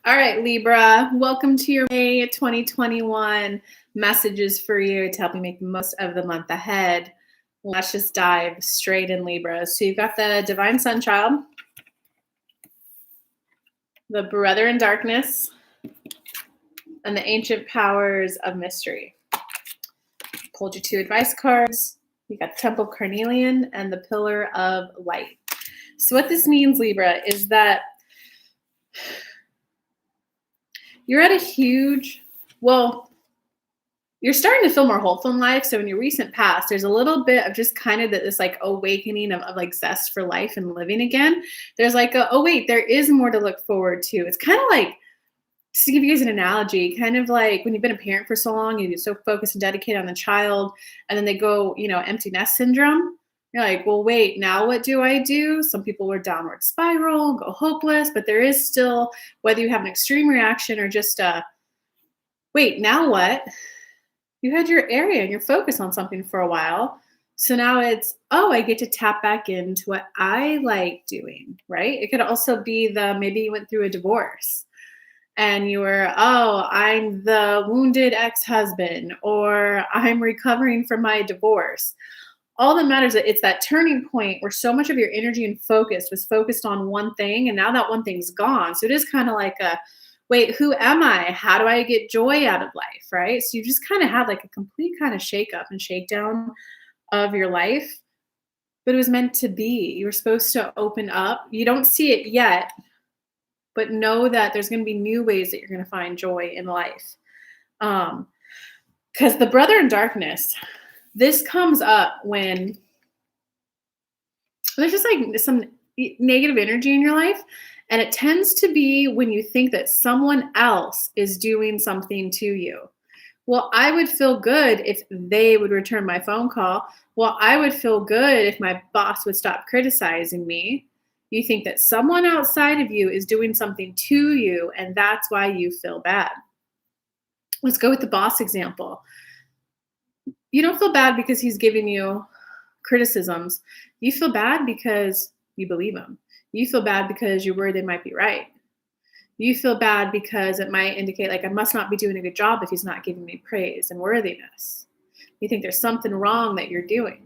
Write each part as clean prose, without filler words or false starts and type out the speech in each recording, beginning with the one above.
All right, Libra, welcome to your May 2021 messages for you to help you make the most of the month ahead. Let's just dive straight in, Libra. So you've got the Divine Sun Child, the Brother in Darkness, and the Ancient Powers of Mystery. Pulled you 2 advice cards. You got the Temple Carnelian and the Pillar of Light. So what this means, Libra, is that you're at a huge, you're starting to feel more hopeful in life. So in your recent past, there's a little bit of just kind of this like awakening of like zest for life and living again. There's like, there is more to look forward to. It's kind of like, just to give you guys an analogy, kind of like when you've been a parent for so long, you're so focused and dedicated on the child, and then they go, empty nest syndrome. You're like, well, wait, now what do I do? Some people are downward spiral, go hopeless, but there is still, whether you have an extreme reaction or just wait, now what? You had your area and your focus on something for a while. So now it's, I get to tap back into what I like doing, right? It could also be maybe you went through a divorce and you were, I'm the wounded ex-husband, or I'm recovering from my divorce. All that matters is it's that turning point where so much of your energy and focus was focused on one thing, and now that one thing's gone. So it is kind of like wait, who am I? How do I get joy out of life, right? So you just kind of had like a complete kind of shake up and shakedown of your life, but it was meant to be. You were supposed to open up. You don't see it yet, but know that there's going to be new ways that you're going to find joy in life. Because the Brother in Darkness, this comes up when there's just like some negative energy in your life. And it tends to be when you think that someone else is doing something to you. Well, I would feel good if they would return my phone call. Well, I would feel good if my boss would stop criticizing me. You think that someone outside of you is doing something to you, and that's why you feel bad. Let's go with the boss example. You don't feel bad because he's giving you criticisms. You feel bad because you believe him. You feel bad because you're worried they might be right. You feel bad because it might indicate like I must not be doing a good job if he's not giving me praise and worthiness. You think there's something wrong that you're doing.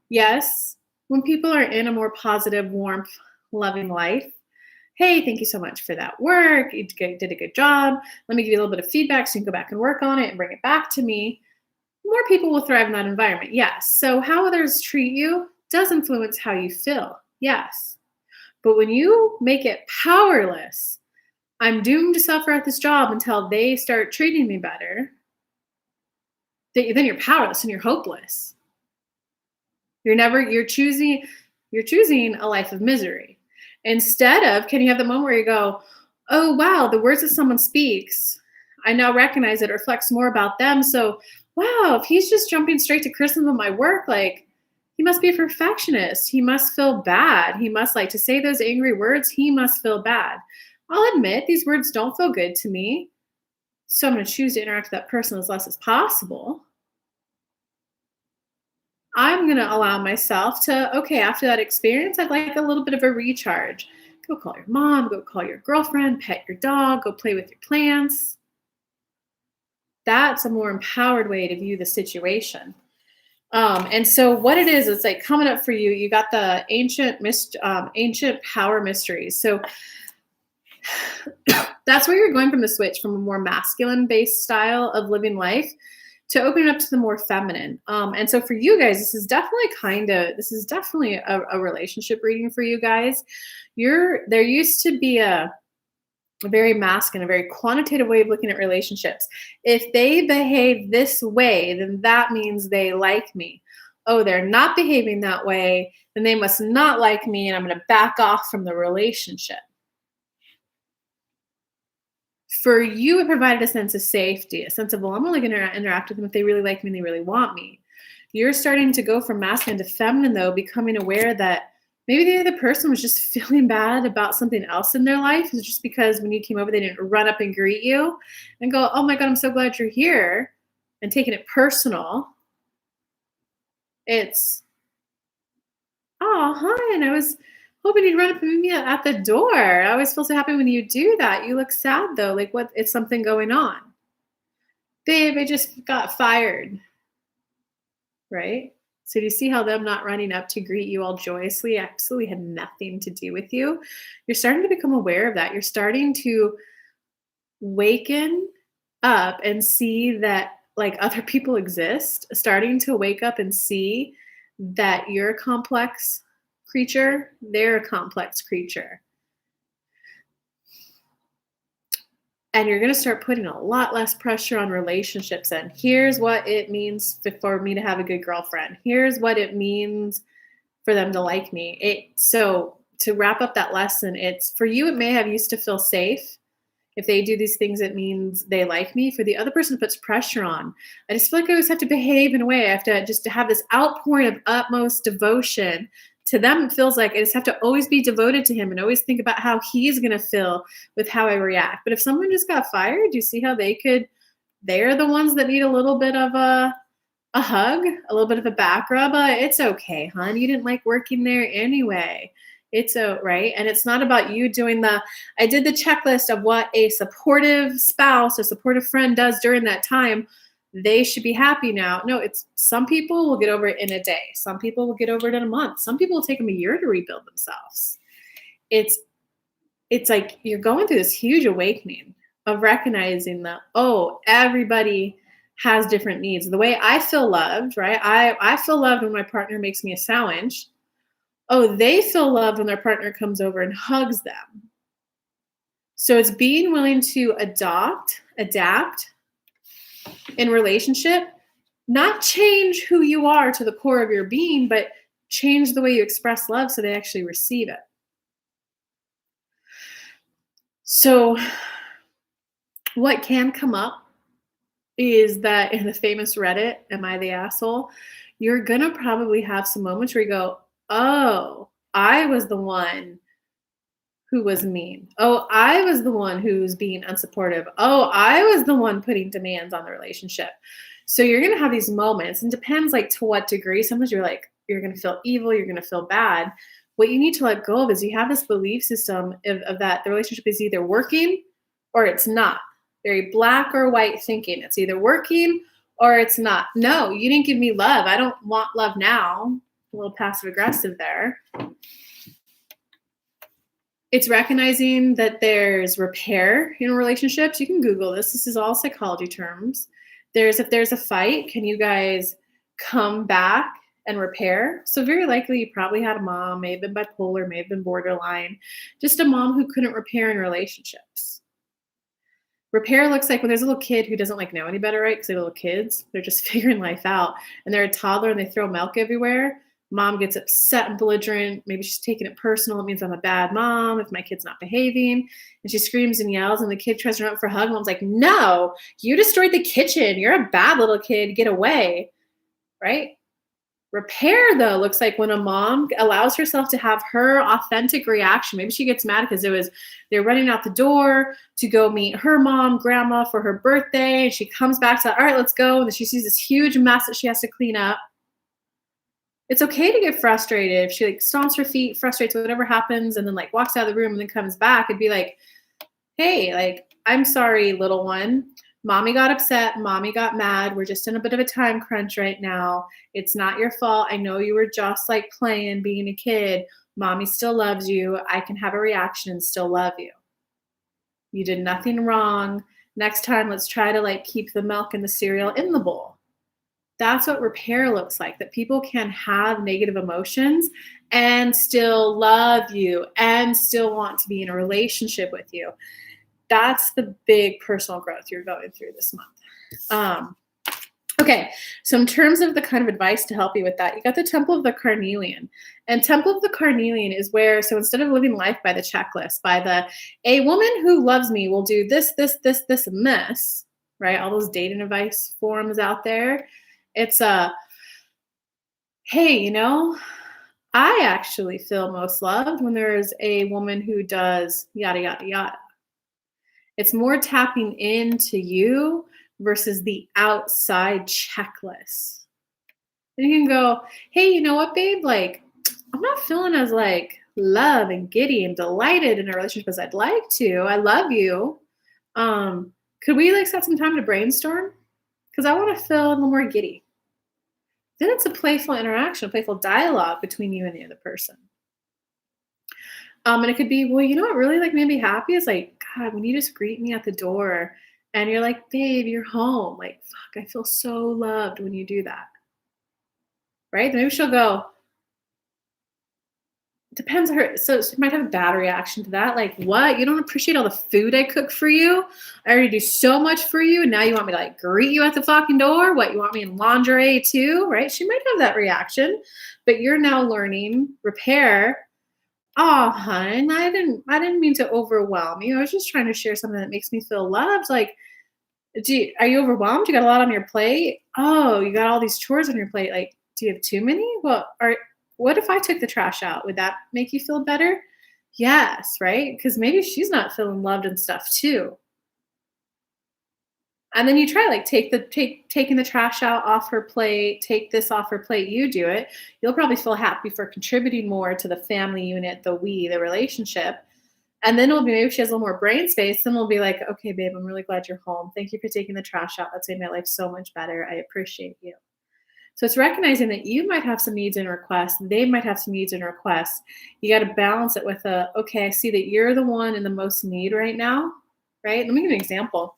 Yes, when people are in a more positive, warmth, loving life, hey, thank you so much for that work. You did a good job. Let me give you a little bit of feedback so you can go back and work on it and bring it back to me. More people will thrive in that environment. Yes. So how others treat you does influence how you feel. Yes. But when you make it powerless, I'm doomed to suffer at this job until they start treating me better, then you're powerless and you're hopeless. You're choosing a life of misery. Instead of, can you have the moment where you go, oh, wow, the words that someone speaks, I now recognize it reflects more about them. So, wow, if he's just jumping straight to criticism of my work, like, he must be a perfectionist. He must feel bad. He must to say those angry words. He must feel bad. I'll admit these words don't feel good to me. So I'm going to choose to interact with that person as less as possible. I'm going to allow myself to, after that experience, I'd like a little bit of a recharge. Go call your mom, go call your girlfriend, pet your dog, go play with your plants. That's a more empowered way to view the situation. And so what it is, it's like coming up for you. You got the ancient power mysteries. So that's where you're going from the switch from a more masculine based style of living life to open up to the more feminine. And so for you guys, this is definitely a relationship reading for you guys. There used to be a very masculine, a very quantitative way of looking at relationships. If they behave this way, then that means they like me. Oh, they're not behaving that way, then they must not like me, and I'm going to back off from the relationship. For you, it provided a sense of safety, a sense of, well, I'm only going to interact with them if they really like me and they really want me. You're starting to go from masculine to feminine, though, becoming aware that maybe the other person was just feeling bad about something else in their life. It's just because when you came over, they didn't run up and greet you and go, oh my God, I'm so glad you're here, and taking it personal. It's, oh, hi. And I was hoping you'd run up and meet me at the door. I always feel so happy when you do that. You look sad though. Like what? It's something going on. Babe, I just got fired. Right? So do you see how them not running up to greet you all joyously absolutely had nothing to do with you? You're starting to become aware of that. You're starting to waken up and see that like other people exist, starting to wake up and see that you're a complex creature, they're a complex creature. And you're going to start putting a lot less pressure on relationships. And here's what it means for me to have a good girlfriend. Here's what it means for them to like me. So to wrap up that lesson, it's for you, it may have used to feel safe. If they do these things, it means they like me. For the other person, it puts pressure on. I just feel like I always have to behave in a way. I have to just to have this outpouring of utmost devotion. To them, it feels like I just have to always be devoted to him and always think about how he's going to feel with how I react. But if someone just got fired, do you see how they're the ones that need a little bit of a hug, a little bit of a back rub. It's okay, hon. You didn't like working there anyway. It's right. And it's not about you doing I did the checklist of what a supportive spouse, a supportive friend does during that time. They should be happy now. No, it's some people will get over it in a day. Some people will get over it in a month. Some people will take them a year to rebuild themselves. It's like you're going through this huge awakening of recognizing that, oh, everybody has different needs. The way I feel loved, right? I feel loved when my partner makes me a sandwich. Oh, they feel loved when their partner comes over and hugs them. So it's being willing to adapt in relationship, not change who you are to the core of your being, but change the way you express love so they actually receive it. So what can come up is that in the famous Reddit, am I the asshole? You're going to probably have some moments where you go, oh, I was the one who was mean. Oh, I was the one who's being unsupportive. Oh, I was the one putting demands on the relationship. So you're going to have these moments, and depends like to what degree. Sometimes you're going to feel evil. You're going to feel bad. What you need to let go of is you have this belief system of that the relationship is either working or it's not. Very black or white thinking. It's either working or it's not. No, you didn't give me love. I don't want love now. A little passive aggressive there. It's recognizing that there's repair in relationships. You can Google this. This is all psychology terms. If there's a fight, can you guys come back and repair? So very likely you probably had a mom, may have been bipolar, may have been borderline, just a mom who couldn't repair in relationships. Repair looks like when there's a little kid who doesn't know any better, right? Because they're little kids. They're just figuring life out. And they're a toddler and they throw milk everywhere. Mom gets upset and belligerent. Maybe she's taking it personal. It means I'm a bad mom if my kid's not behaving. And she screams and yells, and the kid tries to run up for a hug. Mom's like, no, you destroyed the kitchen. You're a bad little kid. Get away, right? Repair, though, looks like when a mom allows herself to have her authentic reaction. Maybe she gets mad because they're running out the door to go meet her mom, grandma, for her birthday. And she comes back to, all right, let's go. And then she sees this huge mess that she has to clean up. It's okay to get frustrated. If she stomps her feet, frustrates, whatever happens, and then walks out of the room and then comes back, it'd be like, hey, I'm sorry, little one. Mommy got upset. Mommy got mad. We're just in a bit of a time crunch right now. It's not your fault. I know you were just playing, being a kid. Mommy still loves you. I can have a reaction and still love you. You did nothing wrong. Next time, let's try to keep the milk and the cereal in the bowl. That's what repair looks like, that people can have negative emotions and still love you and still want to be in a relationship with you. That's the big personal growth you're going through this month. Okay, so in terms of the kind of advice to help you with that, you got the Temple of the Carnelian. And Temple of the Carnelian is where, so instead of living life by the checklist, a woman who loves me will do this, this, this, this, and this, right? All those dating advice forums out there. It's hey, I actually feel most loved when there's a woman who does yada, yada, yada. It's more tapping into you versus the outside checklist. And you can go, hey, you know what, babe? I'm not feeling as love and giddy and delighted in a relationship as I'd like to. I love you. Could we like set some time to brainstorm? Because I want to feel a little more giddy. Then it's a playful interaction, a playful dialogue between you and the other person. And it could be, well, you know what really like made me happy is like, God, when you just greet me at the door and you're like, babe, you're home. Like, fuck, I feel so loved when you do that. Right? Then maybe she'll go, depends on her. So she might have a bad reaction to that. Like, what? You don't appreciate all the food I cook for you? I already do so much for you. And now you want me to like greet you at the fucking door? What? You want me in lingerie too? Right? She might have that reaction, but you're now learning repair. Oh, hun, I didn't mean to overwhelm you. I was just trying to share something that makes me feel loved. Like, are you overwhelmed? You got a lot on your plate? Oh, you got all these chores on your plate. Like, do you have too many? Well, what if I took the trash out? Would that make you feel better? Yes, right? Because maybe she's not feeling loved and stuff too. And then you try like taking the trash out off her plate, take this off her plate, you do it. You'll probably feel happy for contributing more to the family unit, the relationship. And then it'll be maybe she has a little more brain space. Then we'll be like, okay, babe, I'm really glad you're home. Thank you for taking the trash out. That's made my life so much better. I appreciate you. So it's recognizing that you might have some needs and requests. They might have some needs and requests. You got to balance it with okay, I see that you're the one in the most need right now, right? Let me give you an example.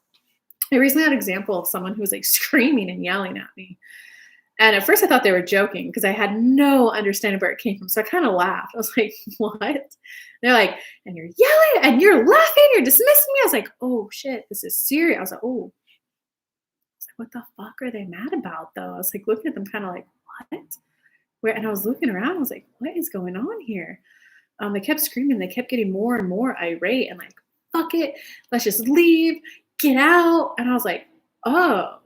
I recently had an example of someone who was like screaming and yelling at me. And at first I thought they were joking because I had no understanding where it came from. So I kind of laughed. I was like, what? They're like, and you're yelling and you're laughing, you're dismissing me. I was like, oh shit, this is serious. I was like, oh. I was like, what the fuck are they mad about though? I was like looking at them kind of like, what? And I was looking around. I was like, what is going on here? They kept screaming. They kept getting more and more irate and like, fuck it. Let's just leave. Get out. And I was like, oh.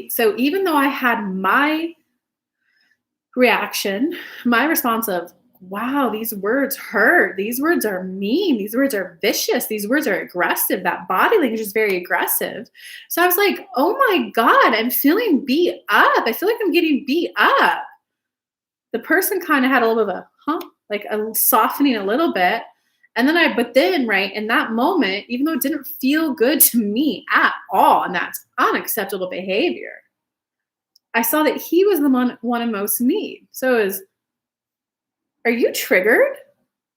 So even though I had my reaction, my response of, wow, these words hurt. These words are mean. These words are vicious. These words are aggressive. That body language is very aggressive. So I was like, oh my God, I'm feeling beat up. I feel like I'm getting beat up. The person kind of had a little bit of like a softening a little bit. And then right in that moment, even though it didn't feel good to me at all, and that's unacceptable behavior, I saw that he was the one in most need. So it was, are you triggered?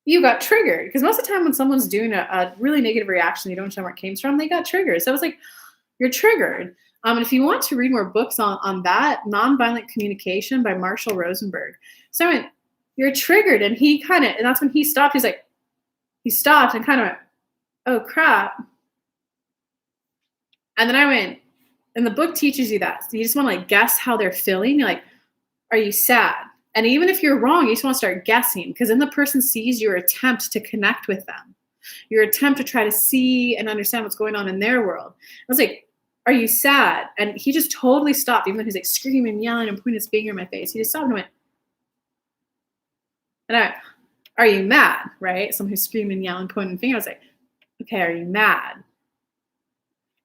You got triggered. Because most of the time when someone's doing a really negative reaction, you don't know where it came from, they got triggered. So I was like, you're triggered. And if you want to read more books on that, Nonviolent Communication by Marshall Rosenberg. So I went, you're triggered. And and that's when he stopped. He stopped and kind of went, oh crap. And then I went, and the book teaches you that. So you just want to like guess how they're feeling. You're like, are you sad? And even if you're wrong, you just want to start guessing because then the person sees your attempt to connect with them, your attempt to try to see and understand what's going on in their world. I was like, are you sad? And he just totally stopped, even though he's like screaming and yelling and pointing his finger in my face. He just stopped and went, and I went, are you mad? Right? Someone who's screaming, yelling, pointing a finger. I was like, okay, are you mad?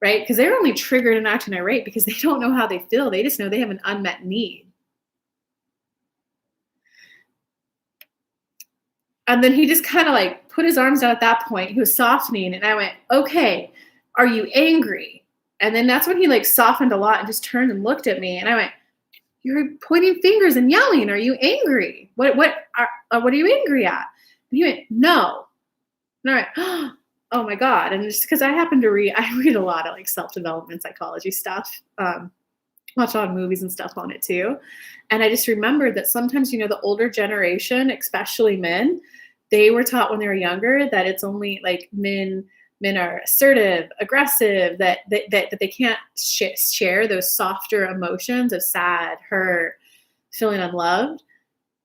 Right? Because they're only triggered and acting irate because they don't know how they feel. They just know they have an unmet need. And then he just kind of like put his arms out at that point. He was softening. And I went, okay, are you angry? And then that's when he like softened a lot and just turned and looked at me. And I went, you're pointing fingers and yelling. Are you angry? What are you angry at? And he went, no. And I went, oh my God. And just because I read a lot of like self-development psychology stuff, watch a lot of movies and stuff on it too. And I just remembered that sometimes, the older generation, especially men, they were taught when they were younger that it's only like men are assertive, aggressive, that they can't share those softer emotions of sad, hurt, feeling unloved.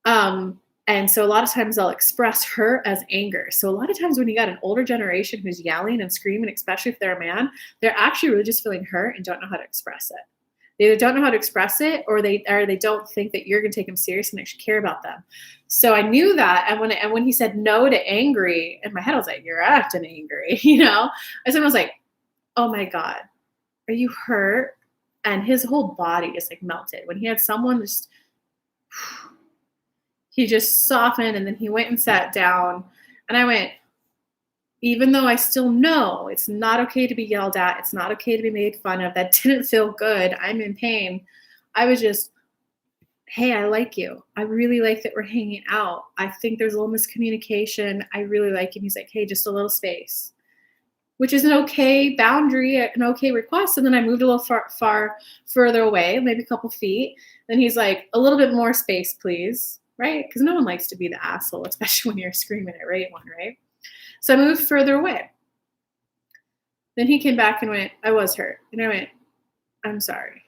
And so a lot of times they'll express hurt as anger. So a lot of times when you got an older generation who's yelling and screaming, especially if they're a man, they're actually really just feeling hurt and don't know how to express it. They either don't know how to express it or they don't think that you're going to take them serious and actually care about them. So I knew that. And when he said no to angry, in my head, I was like, you're acting angry, I was like, oh my God, are you hurt? And his whole body just like melted. When he had someone He just softened, and then he went and sat down. And I went, even though I still know it's not okay to be yelled at, it's not okay to be made fun of, that didn't feel good, I'm in pain. I was just, hey, I like you. I really like that we're hanging out. I think there's a little miscommunication. I really like you. And he's like, hey, just a little space, which is an okay boundary, an okay request. And then I moved a little far further away, maybe a couple feet. Then he's like, a little bit more space, please, right? Because no one likes to be the asshole, especially when you're screaming at one, right? So I moved further away. Then he came back and went, I was hurt. And I went, I'm sorry.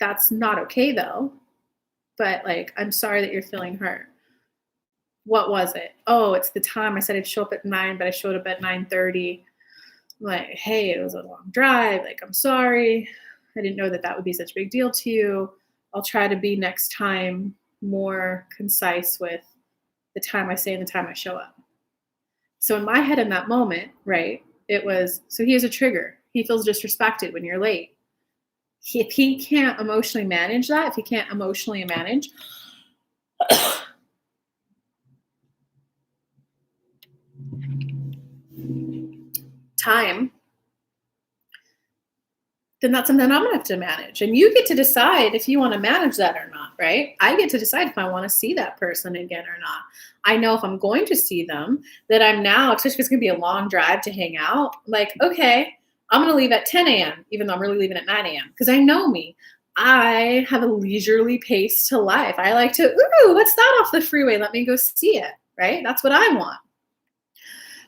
That's not okay though. But like, I'm sorry that you're feeling hurt. What was it? Oh, it's the time I said I'd show up at 9, but I showed up at 9:30. I'm like, hey, it was a long drive. Like, I'm sorry. I didn't know that that would be such a big deal to you. I'll try to be next time more concise with the time I say and the time I show up. So in my head in that moment, right, it was, so he has a trigger. He feels disrespected when you're late. If he can't emotionally manage that, if he can't emotionally manage time, then that's something I'm gonna have to manage. And you get to decide if you want to manage that or not, right? I get to decide if I want to see that person again or not. I know if I'm going to see them, that I'm now, especially if it's gonna be a long drive to hang out, like, okay, I'm gonna leave at 10 a.m., even though I'm really leaving at 9 a.m. Because I know me. I have a leisurely pace to life. I like to, ooh, what's that off the freeway? Let me go see it, right? That's what I want.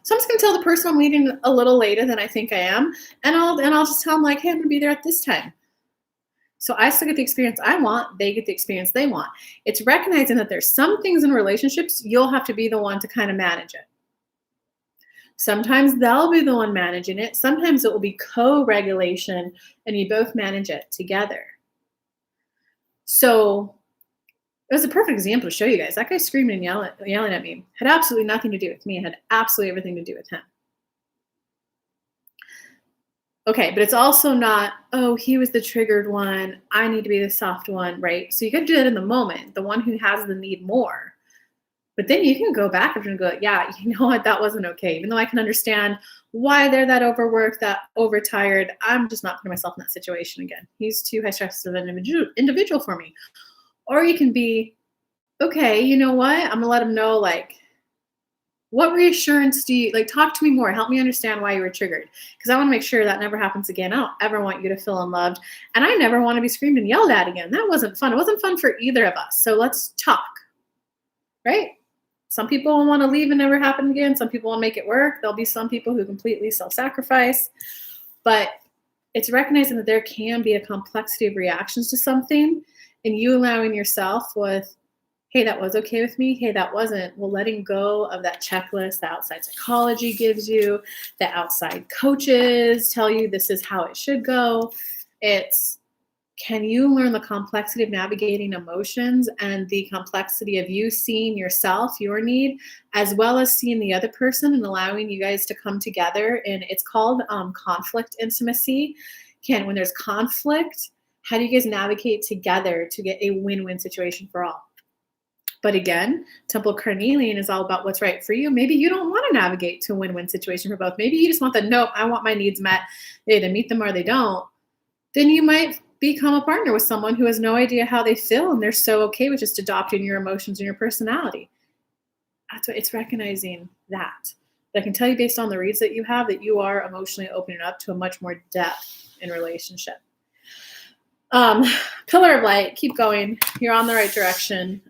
So I'm just gonna tell the person I'm leaving a little later than I think I am, and I'll just tell them like, hey, I'm gonna be there at this time. So I still get the experience I want, they get the experience they want. It's recognizing that there's some things in relationships you'll have to be the one to kind of manage it. Sometimes they'll be the one managing it. Sometimes it will be co-regulation and you both manage it together. So it was a perfect example to show you guys. That guy screaming and yelling at me had absolutely nothing to do with me. It had absolutely everything to do with him. Okay, but it's also not, oh, he was the triggered one. I need to be the soft one, right? So you got to do that in the moment, the one who has the need more. But then you can go back and go, yeah, you know what? That wasn't okay. Even though I can understand why they're that overworked, that overtired, I'm just not putting myself in that situation again. He's too high stress of an individual for me. Or you can be, okay, you know what? I'm gonna let him know, like, what reassurance do you, like, talk to me more, help me understand why you were triggered. Because I want to make sure that never happens again. I don't ever want you to feel unloved. And I never want to be screamed and yelled at again. That wasn't fun. It wasn't fun for either of us. So let's talk, right? Some people want to leave and never happen again. Some people want to make it work. There'll be some people who completely self-sacrifice. But it's recognizing that there can be a complexity of reactions to something, and you allowing yourself with, hey, that was okay with me. Hey, that wasn't. Well, letting go of that checklist the outside psychology gives you, the outside coaches tell you this is how it should go. It's, can you learn the complexity of navigating emotions and the complexity of you seeing yourself, your need, as well as seeing the other person and allowing you guys to come together? And it's called conflict intimacy. When there's conflict, how do you guys navigate together to get a win-win situation for all? But again, Temple Carnelian is all about what's right for you. Maybe you don't want to navigate to a win-win situation for both. Maybe you just want the, nope, I want my needs met. They either meet them or they don't. Then you might become a partner with someone who has no idea how they feel, and they're so okay with just adopting your emotions and your personality. That's what it's recognizing that. But I can tell you based on the reads that you have that you are emotionally opening up to a much more depth in relationship. Pillar of light, keep going. You're on the right direction.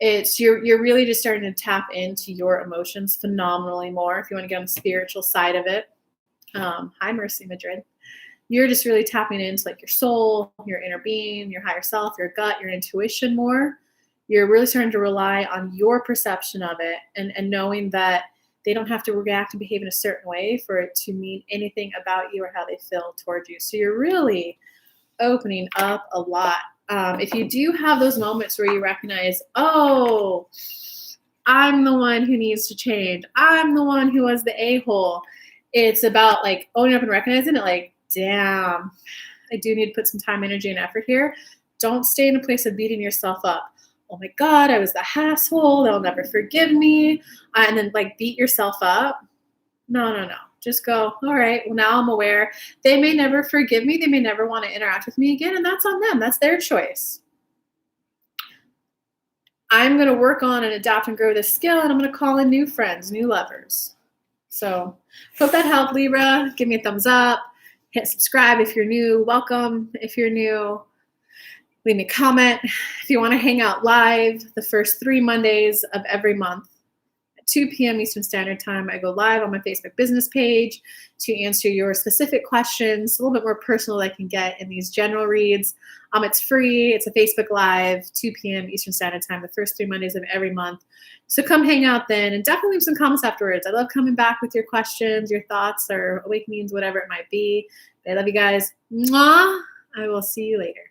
It's you're really just starting to tap into your emotions phenomenally more. If you want to get on the spiritual side of it. Hi, Mercy Madrid. You're just really tapping into like your soul, your inner being, your higher self, your gut, your intuition more. You're really starting to rely on your perception of it and knowing that they don't have to react and behave in a certain way for it to mean anything about you or how they feel towards you. So you're really opening up a lot. If you do have those moments where you recognize, oh, I'm the one who needs to change. I'm the one who was the a-hole. It's about like owning up and recognizing it, like, damn, I do need to put some time, energy, and effort here Don't stay in a place of beating yourself up. Oh my God, I was the asshole. They'll never forgive me. And then like beat yourself up. No, no, no. Just go, all right, well, now I'm aware. They may never forgive me. They may never want to interact with me again. And that's on them. That's their choice. I'm going to work on and adapt and grow this skill. And I'm going to call in new friends, new lovers. So hope that helped, Libra. Give me a thumbs up. Hit subscribe if you're new. Welcome if you're new. Leave me a comment. If you want to hang out live the first 3 Mondays of every month at 2 p.m. Eastern Standard Time, I go live on my Facebook business page to answer your specific questions, a little bit more personal than I can get in these general reads. It's free. It's a Facebook Live, 2 p.m. Eastern Standard Time, the first 3 Mondays of every month. So come hang out then, and definitely leave some comments afterwards. I love coming back with your questions, your thoughts, or awakenings, whatever it might be. I love you guys. Mwah! I will see you later.